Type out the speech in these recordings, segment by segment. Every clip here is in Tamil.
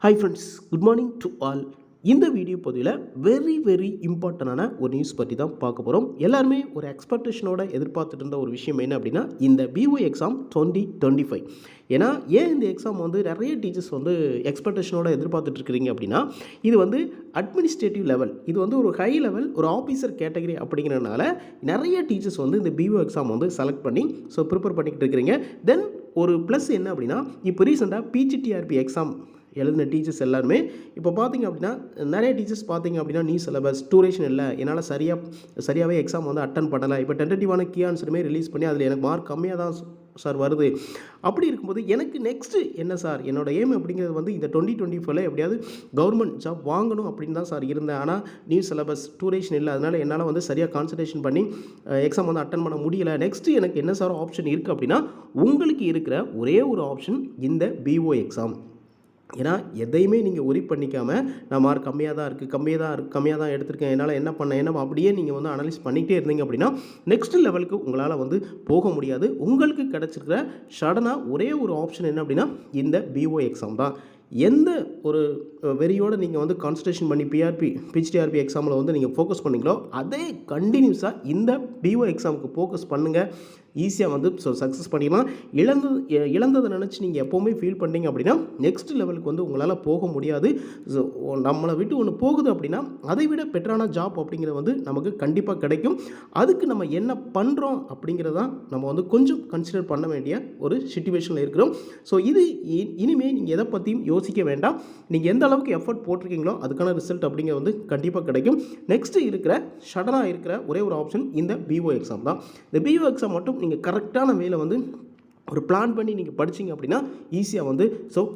Hi friends, good morning to all. இந்த வீடியோ பதிவில் வெரி இம்பார்ட்டண்டான ஒரு நியூஸ் பற்றி தான் பார்க்க போகிறோம். எல்லாருமே ஒரு எக்ஸ்பெக்டேஷனோட எதிர்பார்த்துட்டு இருந்த ஒரு விஷயம் என்ன அப்படின்னா, இந்த பிஓ எக்ஸாம் 2025. ஏன்னா ஏன் இந்த எக்ஸாம் வந்து நிறைய டீச்சர்ஸ் வந்து எக்ஸ்பெக்டேஷனோட எதிர்பார்த்துட்டு இருக்கிறீங்க அப்படின்னா, இது வந்து அட்மினிஸ்ட்ரேட்டிவ் லெவல், இது வந்து ஒரு ஹை லெவல், ஒரு ஆஃபீஸர் கேட்டகரி அப்படிங்கிறனால நிறைய டீச்சர்ஸ் வந்து இந்த பிஓ எக்ஸாம் வந்து செலக்ட் பண்ணி ப்ரிப்பேர் பண்ணிக்கிட்டு இருக்கிறீங்க. தென் ஒரு ப்ளஸ் என்ன அப்படின்னா, இப்போ ரீசெண்டாக பிஜிடிஆர்பி எக்ஸாம் எழுதின டீச்சர்ஸ் எல்லாருமே இப்போ பார்த்திங்க அப்படின்னா, நிறைய டீச்சர்ஸ் பார்த்திங்க அப்படின்னா, நியூ சிலபஸ் டூரேஷன் இல்லை, என்னால் சரியாகவே எக்ஸாம் வந்து அட்டன் பண்ணலை, இப்போ டென்டேட்டிவான கீ ஆன்சருமே ரிலீஸ் பண்ணி அதில் எனக்கு மார்க் கம்மியாக தான் சார் வருது. அப்படி இருக்கும்போது எனக்கு நெக்ஸ்ட்டு என்ன சார், என்னோட எய்ம் அப்படிங்கிறது வந்து இந்த 2025 எப்படியாவது கவர்மெண்ட் ஜாப் வாங்கணும் அப்படின்னு தான் சார் இருந்தேன். ஆனால் நியூ சிலபஸ் டூரேஷன் இல்லை, அதனால் என்னால் வந்து சரியாக கான்சன்ட்ரேஷன் பண்ணி எக்ஸாம் வந்து அட்டன் பண்ண முடியலை. நெக்ஸ்ட்டு எனக்கு என்ன சார் ஆப்ஷன் இருக்குது அப்படின்னா, உங்களுக்கு இருக்கிற ஒரே ஒரு ஆப்ஷன் இந்த பிஓ எக்ஸாம். ஏன்னா எதையுமே நீங்கள் ஒரி பண்ணிக்காமல், நான் மார்க் கம்மியாக தான் எடுத்திருக்கேன், என்னால் என்ன அப்படியே நீங்கள் வந்து அனலைஸ் பண்ணிகிட்டே இருந்தீங்க அப்படின்னா நெக்ஸ்ட் லெவலுக்கு உங்களால் வந்து போக முடியாது. உங்களுக்கு கிடச்சிருக்கிற சடனாக ஒரே ஒரு ஆப்ஷன் என்ன அப்படின்னா, இந்த பிஓ எக்ஸாம் தான். எந்த ஒரு வெறியோடு நீங்கள் வந்து கான்சன்ட்ரேஷன் பண்ணி பிஜிடிஆர்பி எக்ஸாமில் வந்து நீங்கள் ஃபோக்கஸ் பண்ணிங்களோ, அதே கண்டினியூஸாக இந்த பிஓ எக்ஸாமுக்கு ஃபோக்கஸ் பண்ணுங்கள். ஈஸியாக வந்து சக்ஸஸ் பண்ணிடலாம். இழந்ததை நினச்சி நீங்கள் எப்போவுமே ஃபீல் பண்ணிங்க அப்படின்னா நெக்ஸ்ட் லெவலுக்கு வந்து உங்களால் போக முடியாது. ஸோ நம்மளை விட்டு ஒன்று போகுது அப்படின்னா அதை விட பெட்டரான ஜாப் அப்படிங்கிறது வந்து நமக்கு கண்டிப்பாக கிடைக்கும். அதுக்கு நம்ம என்ன பண்ணுறோம் அப்படிங்கிறதான் நம்ம வந்து கொஞ்சம் கன்சிடர் பண்ண வேண்டிய ஒரு சிச்சுவேஷனில் இருக்கிறோம். ஸோ இது இனிமேல் நீங்கள் எதை பற்றியும் யோசிக்க வேண்டாம். நீங்கள் எந்த அளவுக்கு எஃபர்ட் போட்டிருக்கீங்களோ அதுக்கான ரிசல்ட் அப்படிங்கிறது வந்து கண்டிப்பாக கிடைக்கும். நெக்ஸ்ட்டு சடனாக இருக்கிற ஒரே ஒரு ஆப்ஷன் இந்த பிஓ எக்ஸாம் தான். இந்த பிஓ எக்ஸாம் மட்டும் நீங்கள் கரெக்டான வேலை வந்து ஒரு பிளான் பண்ணி நீங்கள் படிச்சிங்க அப்படின்னா ஈஸியாக வந்து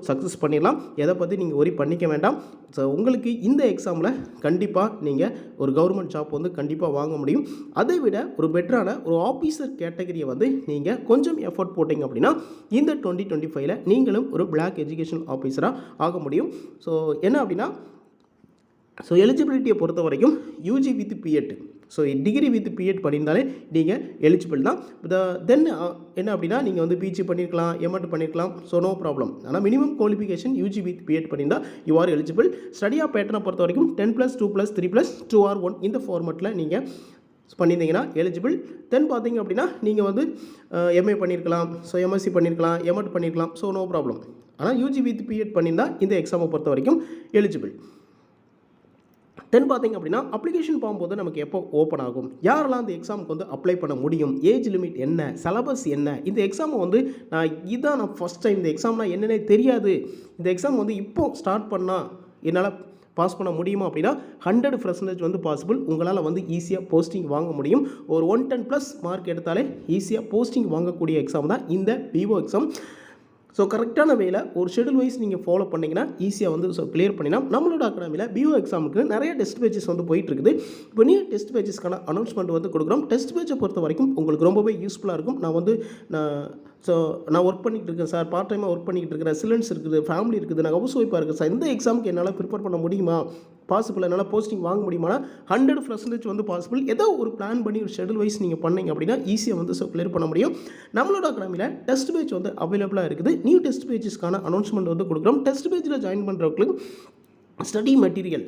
சக்ஸஸ் பண்ணிடலாம். எதை பற்றி நீங்கள் ஒரி பண்ணிக்க வேண்டாம். ஸோ உங்களுக்கு இந்த எக்ஸாமில் கண்டிப்பாக நீங்கள் ஒரு கவர்மெண்ட் ஜாப் வந்து கண்டிப்பாக வாங்க முடியும். அதை விட ஒரு பெட்டரான ஒரு ஆஃபீஸர் கேட்டகரியை வந்து நீங்கள் கொஞ்சம் எஃபர்ட் போட்டிங்க அப்படின்னா இந்த 2025 நீங்களும் ஒரு பிளாக் எஜுகேஷன் ஆஃபீஸராக ஆக முடியும். ஸோ என்ன அப்படின்னா, எலிஜிபிலிட்டியை பொறுத்த வரைக்கும் UG with BEd, degree with BEd பண்ணியிருந்தாலே நீங்கள் எலிஜிபிள் தான். தென் என்ன அப்படின்னா, நீங்கள் வந்து பிஜி பண்ணியிருக்கலாம், எம்எட் பண்ணியிருக்கலாம், நோ ப்ராப்ளம். ஆனால் minimum qualification UG with BEd பண்ணியிருந்தால் you are eligible. Study of பேட்டர்னை பொறுத்த வரைக்கும் 10+2+3+2R1 இந்த ஃபார்மெட்டில் நீங்கள் பண்ணியிருந்தீங்கன்னா எலிஜிபிள். தென் பார்த்தீங்க அப்படின்னா நீங்கள் வந்து எம்ஏ பண்ணியிருக்கலாம், எம்எஸ்சி பண்ணியிருக்கலாம், எம்எட் பண்ணியிருக்கலாம், நோ ப்ராப்ளம். ஆனால் யூஜி வித் பிஎட் பண்ணியிருந்தால் இந்த எக்ஸாமை பொறுத்த வரைக்கும் எலிஜிபிள். தென் பார்த்திங்க அப்படின்னா, அப்ளிகேஷன் போகும்போது நமக்கு எப்போ ஓப்பன் ஆகும், யாரெல்லாம் இந்த எக்ஸாமுக்கு வந்து அப்ளை பண்ண முடியும், ஏஜ் லிமிட் என்ன, சிலபஸ் என்ன, இந்த எக்ஸாமை வந்து நான் ஃபஸ்ட் டைம் இந்த எக்ஸாம்னா என்னென்னே தெரியாது, இந்த எக்ஸாம் வந்து இப்போ ஸ்டார்ட் பண்ணால் என்னால் பாஸ் பண்ண முடியுமா அப்படின்னா 100% வந்து பாசிபிள். உங்களால் வந்து ஈஸியாக போஸ்டிங் வாங்க முடியும். ஒரு 110+ மார்க் எடுத்தாலே ஈஸியாக போஸ்டிங் வாங்கக்கூடிய எக்ஸாம் தான் இந்த பிஓ எக்ஸாம். கரெக்டான வேலை ஒரு ஷெடியூல் வைஸ் நீங்கள் ஃபாலோ பண்ணிங்கன்னா ஈஸியாக வந்து கிளியர் பண்ணிடலாம். நம்மளோட அகாடமியில் பிஓ எக்ஸாமுக்கு நிறைய டெஸ்ட் பேஜஸ் வந்து போயிட்டுருக்குது. இப்போ நியூ டெஸ்ட் பேஜஸ்க்கான அனௌன்ஸ்மெண்ட் வந்து கொடுக்குறோம். டெஸ்ட் பேஜை பொறுத்த வரைக்கும் உங்களுக்கு ரொம்பவே யூஸ்ஃபுல்லாக இருக்கும். நான் ஒர்க் பண்ணிகிட்டு இருக்கேன் சார், பார்ட் டைமாக ஒர்க் பண்ணிகிட்டு இருக்கிறேன், சிலன்ஸ் இருக்குது, ஃபேமிலி இருக்குது, நான் ஹவுஸ் ஒய்ஃபாக இருக்கேன் சார், இந்த எக்ஸாமுக்கு என்னால் ப்ரிப்பேர் பண்ண முடியுமா, பாசிபிள், என்னால் போஸ்டிங் வாங்க முடியுமானா 100% வந்து பாசிபிள். ஏதோ ஒரு பிளான் பண்ணி ஒரு ஷெடியூல் வைஸ் நீங்கள் பண்ணிங்க அப்படின்னா ஈஸியாக வந்து கிளியர் பண்ண முடியும். நம்மளோட அகாடமியில் டெஸ்ட் பேஜ் வந்து அவைலபிளாக இருக்குது. நியூ டெஸ்ட் பேஜஸ்க்கான அனௌன்ஸ்மெண்ட் வந்து கொடுக்குறோம். டெஸ்ட் பேஜில் ஜாயின் பண்ணுறவங்களுக்கு study material,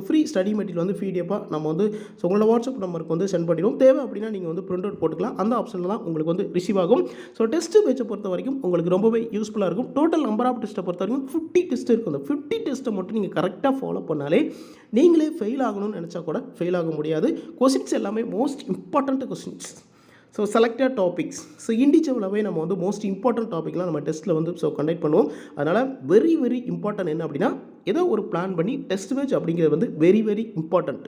free study material வந்து பிடிஎஃபாக நம்ம வந்து உங்களோட வாட்ஸ்அப் நம்பருக்கு வந்து சென்ட் பண்ணிடுவோம். தேவை அப்படின்னா நீங்கள் வந்து பிரிண்ட் அவுட் போட்டுக்கலாம். அந்த ஆப்ஷனில் தான் உங்களுக்கு வந்து ரிசீவ் ஆகும். டெஸ்ட் பேஜை பொறுத்த வரைக்கும் உங்களுக்கு ரொம்பவே யூஸ்ஃபுல்லாக இருக்கும். டோட்டல் நம்பர் ஆஃப் டெஸ்ட்டை பொறுத்த வரைக்கும் 50 டெஸ்ட் இருக்கும். அந்த 50 டெஸ்ட்டை மட்டும் நீங்கள் கரெக்டாக ஃபாலோ பண்ணாலே நீங்களே ஃபெயில் ஆகணும்னு நினச்சா கூட ஃபெயில் ஆக முடியாது. கொஸ்டின்ஸ் எல்லாமே most important questions. Selected topics, இண்டிவிஜுவலாகவே நம்ம வந்து மோஸ்ட் இம்பார்ட்டன்ட் டாபிக்லாம் நம்ம டெஸ்ட்டில் வந்து கண்டக்ட் பண்ணுவோம். அதனால் வெரி இம்பார்ட்டன்ட் என்ன அப்படின்னா, ஏதோ ஒரு பிளான் பண்ணி டெஸ்ட் பேஜ் அப்படிங்கிறது வந்து வெரி இம்பார்ட்டன்ட்.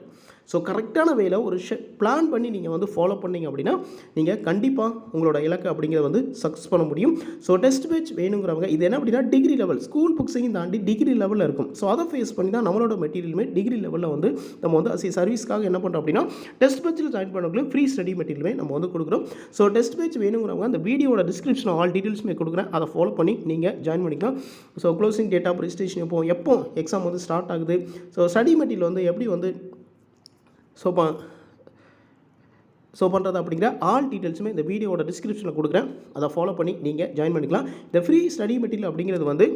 கரெக்டான வேலை ஒரு பிளான் பண்ணி நீங்கள் வந்து ஃபாலோ பண்ணிங்க அப்படின்னா நீங்கள் கண்டிப்பாக உங்களோட இலக்கு அப்படிங்கிறத வந்து சக்ஸஸ் பண்ண முடியும். டெஸ்ட் பேஜ் வேணுங்கிறவங்க இது என்ன அப்படின்னா, டிகிரி லெவல், ஸ்கூல் புக்ஸையும் தாண்டி டிகிரி லெவலில் இருக்கும். அதை ஃபேஸ் பண்ணி தான் நம்மளோட மெட்டீரியலுமே டிகிரி லெவலில் வந்து நம்ம வந்து சர்வீஸ்க்காக என்ன பண்ணுறோம் அப்படின்னா, டெஸ்ட் பேஜில் ஜாயின் பண்ணவங்களுக்கு ஃப்ரீ ஸ்டடி மெட்டீரியலுமே நம்ம வந்து கொடுக்குறோம். டெஸ்ட் பேஜ் வேணுங்கிறவங்க அந்த வீடியோட டிஸ்கிரிப்ஷன் ஆல் டீட்டெயில்ஸுமே கொடுக்குறேன், அதை ஃபாலோ பண்ணி நீங்கள் ஜாயின் பண்ணிக்கலாம். க்ளோசிங் டேட் ஆஃப் ரெஜிஸ்ட்ரேஷன் எப்போ எக்ஸாம் வந்து ஸ்டார்ட் ஆகுது, ஸ்டடி மெட்டீரியல் வந்து எப்படி வந்து பண்ணுறது அப்படிங்கிற ஆல் டீட்டெயில்ஸுமே இந்த வீடியோட டிஸ்கிரிப்ஷனில் கொடுக்குறேன், அதை ஃபாலோ பண்ணி நீங்கள் ஜாயின் பண்ணிக்கலாம். இந்த ஃப்ரீ ஸ்டடி மெட்டீரியல் அப்படிங்கிறது வந்து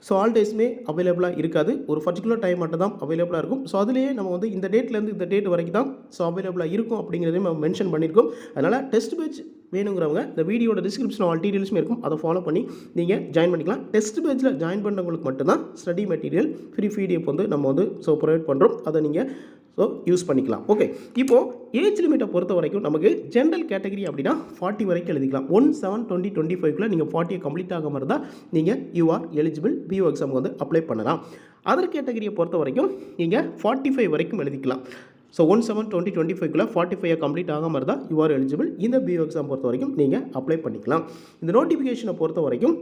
ஸோ ஆல் டேஸுமே அவைலபிளாக இருக்காது, ஒரு பர்டிகுலர் டைம் மட்டும் தான் அவைலபிளாக இருக்கும். ஸோ அதுலேயே நம்ம வந்து இந்த டேட்லேருந்து இந்த டேட் வரைக்கும் தான் ஸோ அவைலபிளாக இருக்கும் அப்படிங்கிறதையும் நம்ம மென்ஷன் பண்ணியிருக்கோம். அதனால் டெஸ்ட் பேட்ச் வேணுங்கிறவங்க இந்த வீடியோட டிஸ்கிரிப்ஷன் ஆல் டீட்டெயில்ஸுமே இருக்கும், அதை ஃபாலோ பண்ணி நீங்கள் ஜாயின் பண்ணிக்கலாம். டெஸ்ட் பேட்சில் ஜாயின் பண்ணுறவங்களுக்கு மட்டும்தான் ஸ்டடி மெட்டீரியல் ஃப்ரீ PDF வந்து நம்ம வந்து ஸோ ப்ரொவைட் பண்ணுறோம், அதை நீங்கள் ஸோ யூஸ் பண்ணிக்கலாம். ஓகே, இப்போது ஏஜ் லிமிட்டை பொறுத்த வரைக்கும் நமக்கு ஜென்ரல் கேட்டகரி அப்படின்னா 40 வரைக்கும் எழுதிக்கலாம். 1/7/2025 நீங்கள் 40 கம்ப்ளீட் ஆகாமல் இருந்தால் நீங்கள் யூ ஆர் எலிஜிபிள் BO எக்ஸாமுக்கு வந்து அப்ளை பண்ணலாம். அதர் கேட்டகரியை பொறுத்த வரைக்கும் நீங்கள் 45 வரைக்கும் எழுதிக்கலாம். ஸோ 1/7/2025 45 கம்ப்ளீட் ஆகாமல் இருந்தால் யூ ஆர் எலிஜிபிள். இந்த BO எக்ஸாம் பொறுத்த வரைக்கும் நீங்கள் அப்ளை பண்ணிக்கலாம். இந்த நோட்டிஃபிகேஷனை பொறுத்த வரைக்கும்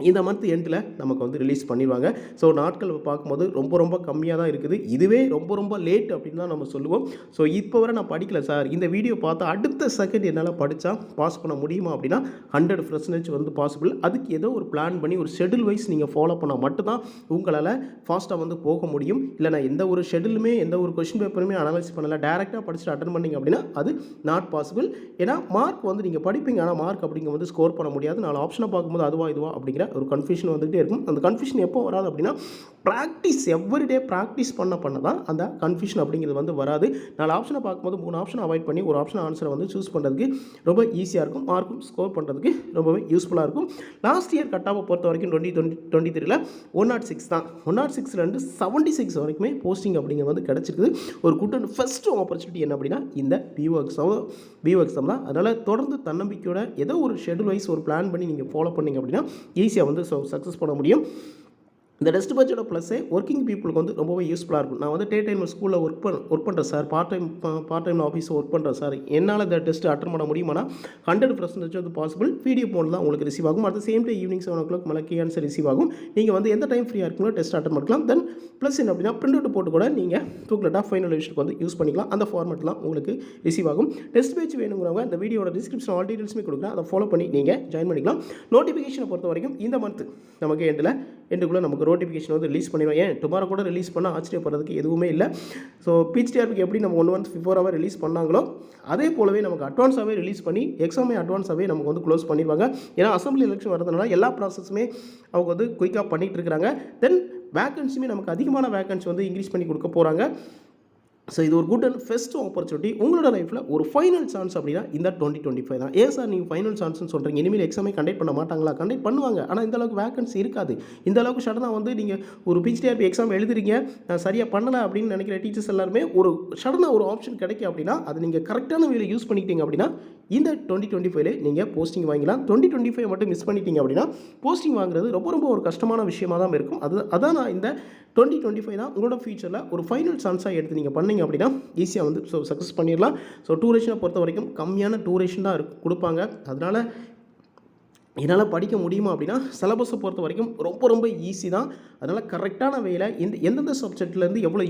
இந்த மந்த் எண்டில் நமக்கு வந்து ரிலீஸ் பண்ணிடுவாங்க. ஸோ நாட்கள் பார்க்கும்போது ரொம்ப கம்மியாக தான் இருக்குது. இதுவே ரொம்ப லேட் அப்படின்னு தான் நம்ம சொல்லுவோம். ஸோ இப்போ வரை நான் படிக்கல சார், இந்த வீடியோ பார்த்தா அடுத்த செகண்ட் என்னால் படித்தா பாஸ் பண்ண முடியுமா அப்படின்னா 100% வந்து பாசிபிள். அதுக்கு ஏதோ ஒரு பிளான் பண்ணி ஒரு ஷெடியூல் வைஸ் நீங்கள் ஃபாலோ பண்ணால் மட்டும்தான் உங்களால் ஃபாஸ்ட்டாக வந்து போக முடியும். இல்லை நான் எந்த ஒரு ஷெடியூலுமே எந்த ஒரு கொஷின் பேப்பருமே அனலைஸ் பண்ணலை, டேரெக்டாக படிச்சுட்டு அட்டன் பண்ணிங்க அப்படின்னா அது நாட் பாசிபிள். ஏன்னா மார்க் வந்து நீங்கள் படிப்பீங்க, ஆனால் மார்க் அப்படிங்க வந்து ஸ்கோர் பண்ண முடியாது. 4 ஆப்ஷனை பார்க்கும்போது அதுவா இதுவா அப்படிங்கிற ஒரு கன்ஃபியூஷன் வந்துகிட்டே இருக்கும். அந்த கன்ஃபியூஷன் எப்போ வராது அப்படின்னா ப்ராக்டிஸ், எவ்ரிடே ப்ராக்டிஸ் பண்ண தான் அந்த கன்ஃபியூஷன் அப்படிங்கிறது வந்து வராது. 4 ஆப்ஷனை பார்க்கும்போது 3 ஆப்ஷனை அவாய்ட் பண்ணி ஒரு ஆப்ஷன் ஆன்சரை வந்து சூஸ் பண்ணுறதுக்கு ரொம்ப ஈஸியாக இருக்கும், மார்க்கும் ஸ்கோர் பண்ணுறதுக்கு ரொம்பவே யூஸ்ஃபுல்லாக இருக்கும். லாஸ்ட் இயர் கட்டாவை பொறுத்த வரைக்கும் 2023 106 தான். 106 76 வரைக்குமே போஸ்டிங் அப்படிங்கிறது வந்து கிடச்சிருக்குது. ஒரு குட் அண்ட் ஃபஸ்ட்டு ஆப்பர்ச்சுனிட்டி என்ன அப்படின்னா இந்த BO எக்ஸாம் தான். அதனால் தொடர்ந்து தன்னம்பிக்கையோட ஏதோ ஒரு ஷெடியூல் வைஸ் ஒரு பிளான் பண்ணி நீங்கள் ஃபாலோ பண்ணிங்க அப்படின்னா ஈஸியாக வந்து சக்ஸஸ் பண்ண முடியும். இந்த டெஸ்ட் பேட்சோட ப்ளஸ்ஸே ஒர்க்கிங் பீப்புளுக்கு வந்து ரொம்பவே யூஸ்ஃபுல்லாக இருக்கும். நான் வந்து டே டைம் ஸ்கூலில் ஒர்க் பண்ணுறேன் சார், பார்ட் டைம் ஆஃபீஸில் ஒர்க் பண்ணுறேன் சார், என்னால் இந்த டெஸ்ட் அட்டன் பண்ண முடியுமானா 100% வந்து பாசிபிள். PDF மோட் தான் உங்களுக்கு ரிசீவ் ஆகும். அடுத்த சேம் டே ஈவினிங் 7 o'clock மேலே ஆன்சர் ரிசீவ் ஆகும். நீங்கள் வந்து எந்த டைம் ஃப்ரீயாக இருக்குங்களோ டெஸ்ட் அட்டன் பண்ணிக்கலாம். தென் ப்ளஸ் என்ன அப்படின்னா பிரிண்ட் அவுட் போட்டு கூட நீங்கள் புக்லெட்டாக ஃபைனல் விஷயத்துக்கு வந்து யூஸ் பண்ணிக்கலாம். அந்த ஃபார்மெட்லாம் உங்களுக்கு ரிசீவ் ஆகும். டெஸ்ட் பேட்ச் வேணுங்கிறவங்க இந்த வீடியோட டிஸ்கிரிப்ஷன் ஆல் டீட்டெயில்ஸுமே கொடுக்குறேன், அதை ஃபாலோ பண்ணி நீங்கள் ஜாயின் பண்ணிக்கலாம். நோட்டிஃபிகேஷனை பொறுத்த வரைக்கும் இந்த மந்த் நமக்கு எண்டுக்குள்ளே நமக்கு நோட்டிஃபிகேஷன் வந்து ரிலீஸ் பண்ணிடுவோம். ஏன் டுமாரோ கூட ரிலீஸ் பண்ணால் ஆச்சரியப்படுறதுக்கு எதுவுமே இல்லை. ஸோ PGTRPக்கு எப்படி நம்ம 1 month பிஃபோராகவே ரிலீஸ் பண்ணாங்களோ அதே போலவே நமக்கு அட்வான்ஸாகவே ரிலீஸ் பண்ணி எக்ஸாமே அட்வான்ஸாகவே நமக்கு வந்து க்ளோஸ் பண்ணிடுவாங்க. ஏன்னா அசம்பிளி எலெக்ஷன் வரதுனால எல்லா ப்ராசஸுமே அவங்க வந்து குயிக்காக பண்ணிகிட்டு இருக்கிறாங்க. தென் வேக்கன்சியுமே நமக்கு அதிகமான வேக்கன்சி வந்து இன்க்ரீஸ் பண்ணி கொடுக்க போகிறாங்க. ஸோ இது ஒரு குட் அண்ட் ஃபெஸ்ட் ஆப்பர்ச்சுனிட்டி. உங்களோட லைஃப்பில் ஒரு ஃபைனல் சான்ஸ் அப்படின்னா இந்த 2025 தான். ஏன் சார் நீங்கள் ஃபைனல் சான்ஸ்னு சொல்கிறீங்க, இனிமேல் எக்ஸாமே கண்டக்ட் பண்ண மாட்டாங்களா? கண்டக்ட் பண்ணுவாங்க, ஆனால் இந்த அளவுக்கு வேகன்சி இருக்காது. இந்த அளவுக்கு சடனாக வந்து நீங்கள் ஒரு PGTRP எக்ஸாம் எழுதுறீங்க, நான் சரியாக பண்ணலை அப்படின்னு நினைக்கிற டீச்சர்ஸ் எல்லாருமே ஒரு சடனாக ஒரு ஆப்ஷன் கிடைக்கும் அப்படின்னா அது நீங்கள் கரெக்டான வேலை யூஸ் பண்ணிக்கிட்டீங்க அப்படின்னா இந்த 2025 நீங்கள் போஸ்டிங் வாங்கிக்கலாம். 2025 மட்டும் மிஸ் பண்ணிட்டீங்க அப்படின்னா போஸ்டிங் வாங்குறது ரொம்ப ஒரு கஷ்டமான விஷயமாக தான் இருக்கும். அதான் நான் இந்த 2025 தான் உங்களோட ஃபியூச்சரில் ஒரு ஃபைனல் சான்ஸாக எடுத்து நீங்கள் பண்ணீங்க அப்படின்னா ஈஸியாக வந்து சக்ஸஸ் பண்ணிடலாம். ஸோ டூரேஷனை பொறுத்த வரைக்கும் கம்மியான டூரேஷன் தான் கொடுப்பாங்க. அதனால் என்னால் படிக்க முடியுமா அப்படின்னா சிலபஸை பொறுத்த வரைக்கும் ரொம்ப ஈஸி தான். அதனால் கரெக்டான வேலை எந்தெந்த சப்ஜெக்ட்லேருந்து எவ்வளோ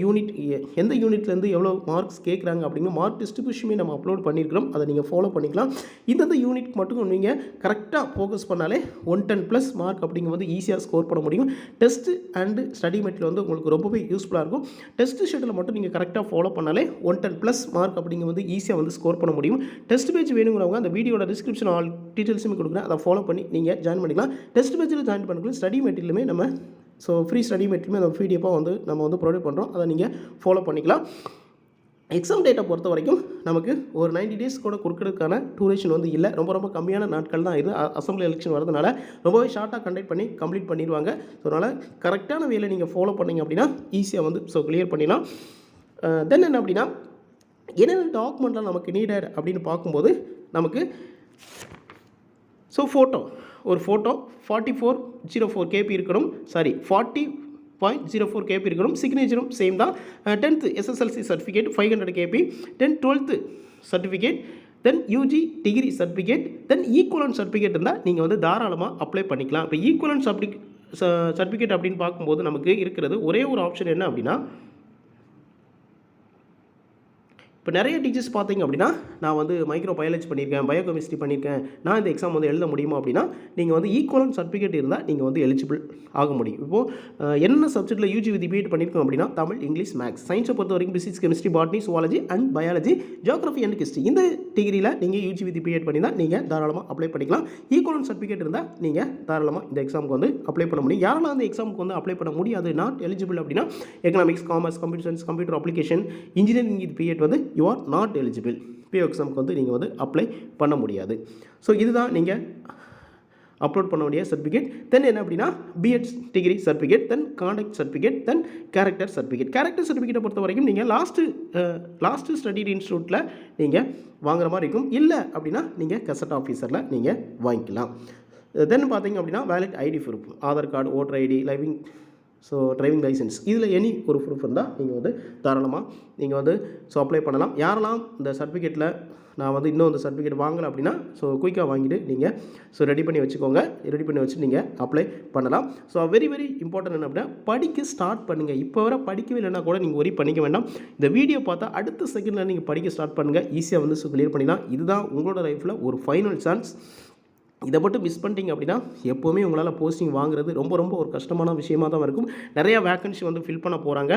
எந்த யூனிட்லேருந்து எவ்வளோ மார்க்ஸ் கேட்குறாங்க அப்படிங்கிற மார்க் டிஸ்ட்ரிபியூஷனே நம்ம அப்லோட் பண்ணியிருக்கிறோம், அதை நீங்கள் ஃபாலோ பண்ணிக்கலாம். இந்தந்த யூனிட் மட்டும் நீங்கள் கரெக்டாக ஃபோக்கஸ் பண்ணாலே 110+ மார்க் அப்படிங்க வந்து ஈஸியாக ஸ்கோர் பண்ண முடியும். டெஸ்ட்டு அண்டு ஸ்டடி மெட்டீரியல் வந்து உங்களுக்கு ரொம்பவே யூஸ்ஃபுல்லாக இருக்கும். டெஸ்ட் ஷெட்யூலை மட்டும் நீங்கள் கரெக்டாக ஃபாலோ பண்ணாலே 110+ மார்க் அப்படிங்க வந்து ஈஸியாக வந்து ஸ்கோர் பண்ண முடியும். டெஸ்ட் பேஜ் வேணுங்கிறவங்க அந்த வீடியோட டிஸ்கிரிப்ஷன் ஆல் டீட்டெயில்ஸுமே கொடுக்குறேன், அதை ஃபாலோ பண்ணி நீங்கள் ஜாயின் பண்ணிக்கலாம். டெஸ்ட் பேஜில் ஜாயின் பண்ணிக்கலாம். ஸ்டடி மெட்டீரியலுமே நம்ம ஃப்ரீ ஸ்டடி மெட்டீரியலுமே நம்ம PDF வந்து நம்ம வந்து ப்ரொவைட் பண்ணுறோம், அதை நீங்கள் ஃபாலோ பண்ணிக்கலாம். எக்ஸாம் டேட்டை பொறுத்த வரைக்கும் நமக்கு ஒரு 90 days கூட கொடுக்கறதுக்கான டூரேஷன் வந்து இல்லை. ரொம்ப கம்மியான நாட்கள் தான் இது. அசம்பிளி எலெக்ஷன் வரதுனால ரொம்பவே ஷார்ட்டாக கண்டக்ட் பண்ணி கம்ப்ளீட் பண்ணிடுவாங்க. ஸோ அதனால் கரெக்டான வேலை நீங்கள் ஃபாலோ பண்ணிங்க அப்படின்னா ஈஸியாக வந்து கிளியர் பண்ணிடலாம். தென் என்ன அப்படின்னா என்னென்ன டாக்குமெண்ட்லாம் நமக்கு நீடட் அப்படின்னு பார்க்கும்போது நமக்கு ஒரு ஃபோட்டோ 4404 KB இருக்கணும், 40.04 KB இருக்கணும். சிக்னேச்சரும் சேம் தான். 10th SSLC certificate 500 KB, 12th certificate, then UG degree certificate, then equivalent certificate இருந்தால் நீங்கள் வந்து தாராளமாக அப்ளை பண்ணிக்கலாம். இப்போ ஈக்குவலன்ட் சர்டிஃபிகேட் அப்படின்னு பார்க்கும்போது நமக்கு இருக்கிறது ஒரே ஒரு ஆப்ஷன் என்ன அப்படின்னா இப்போ நிறைய டீச்சர்ஸ் பார்த்தீங்க அப்படின்னா நான் வந்து மைக்ரோ பயாலஜி பண்ணியிருக்கேன், பயோகெமிஸ்ட்ரி பண்ணியிருக்கேன், நான் இந்த எக்ஸாம் வந்து எழுத முடியுமா அப்படின்னா நீங்கள் வந்து ஈக்குவலன்ட் சர்டிஃபிகேட் இருந்தால் நீங்கள் வந்து எலிஜிபிள் ஆக முடியும். இப்போது என்ன சப்ஜெக்ட்டில் யூஜி வித் பிஎட் பண்ணியிருக்கோம் அப்படின்னா தமிழ், இங்கிலீஷ், மேக்ஸ், சயின்ஸை பொறுத்த வரைக்கும் physics, chemistry, botany, zoology and biology, geography and history. இந்த டிகிரியில் நீங்கள் யூஜி வித் பிஎட் பண்ணி தான் நீங்கள் தாராளமாக அப்ளை பண்ணிக்கலாம். ஈக்குவலன்ட் சர்டிஃபிகேட் இருந்தால் நீங்கள் தாராளமாக இந்த எக்ஸாமுக்கு வந்து அப்ளை பண்ண முடியும். யாரெல்லாம் அந்த எக்ஸாமுக்கு வந்து அப்ளை பண்ண முடியாது, நாட் எலிஜிபிள் அப்படின்னா economics, commerce, computer science, computer application, engineering with BEd வந்து you are not eligible. PO எக்ஸாமுக்கு வந்து நீங்கள் வந்து அப்ளை பண்ண முடியாது. ஸோ இதுதான் நீங்கள் அப்லோட் பண்ண வேண்டிய சர்டிஃபிகேட். தென் என்ன அப்படின்னா பிஎட் டிகிரி சர்டிஃபிகேட், தென் கான்டக்ட் சர்டிஃபிகேட், தென் கேரக்டர் சர்டிஃபிகேட். கேரக்டர் சர்டிஃபிகேட்டை பொறுத்த வரைக்கும் நீங்கள் லாஸ்ட்டு ஸ்டடி இன்ஸ்டியூட்டில் நீங்கள் வாங்குற மாதிரி இருக்கும். இல்லை அப்படின்னா நீங்கள் கெசட் ஆஃபீஸரில் நீங்கள் வாங்கிக்கலாம். தென் பார்த்தீங்க அப்படின்னா valid ID proof, Aadhaar card, voter ID, driving licence, இதில் எனி ஒரு ப்ரூஃப் இருந்தால் நீங்கள் வந்து தாராளமாக நீங்கள் வந்து அப்ளை பண்ணலாம். யாரெல்லாம் இந்த சர்டிஃபிகேட்டில் நான் வந்து இன்னும் இந்த சர்டிஃபிகேட் வாங்கலை அப்படின்னா குயிக்காக வாங்கிட்டு நீங்கள் ரெடி பண்ணி வச்சுக்கோங்க. ரெடி பண்ணி வச்சு நீங்கள் அப்ளை பண்ணலாம். வெரி வெரி இம்பார்ட்டன்ட் என்ன அப்படின்னா படிக்க ஸ்டார்ட் பண்ணுங்கள். இப்போ வர படிக்கவே இல்லைன்னா கூட நீங்கள் ஒரி பண்ணிக்க வேண்டாம். இந்த வீடியோ பார்த்தா அடுத்த செகண்டில் நீங்கள் படிக்க ஸ்டார்ட் பண்ணுங்கள். ஈஸியாக வந்து கிளியர் பண்ணிடலாம். இதுதான் உங்களோட லைஃப்பில் ஒரு ஃபைனல் சான்ஸ். இதை மட்டும் மிஸ் பண்ணிட்டீங்க அப்படின்னா எப்போவுமே உங்களால் போஸ்டிங் வாங்குறது ரொம்ப ரொம்ப ஒரு கஷ்டமான விஷயமாக தான் இருக்கும். நிறையா வேக்கன்சி வந்து ஃபில் பண்ண போகிறாங்க.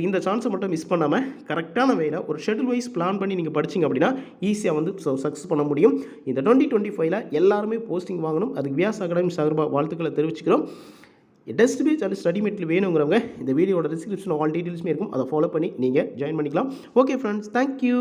இந்த சான்ஸை மட்டும் மிஸ் பண்ணாமல் கரெக்டான வேலை ஒரு ஷெட்யூல் வைஸ் பிளான் பண்ணி நீங்கள் படிச்சிங்க அப்படின்னா ஈஸியாக வந்து சக்ஸஸ் பண்ண முடியும். இந்த 2025 எல்லாருமே போஸ்டிங் வாங்கணும். அதுக்கு வியாஸ் அகாடமி சார்பாக வாழ்த்துக்களை தெரிவிச்சுக்கிறோம். Test page and study material வேணுங்கிறவங்க இந்த வீடியோட டிஸ்கிரிப்ஷனில் ஆல் டீட்டெயில்ஸுமே இருக்கும். அதை ஃபாலோ பண்ணி நீங்கள் ஜாயின் பண்ணிக்கலாம். Okay friends, thank you.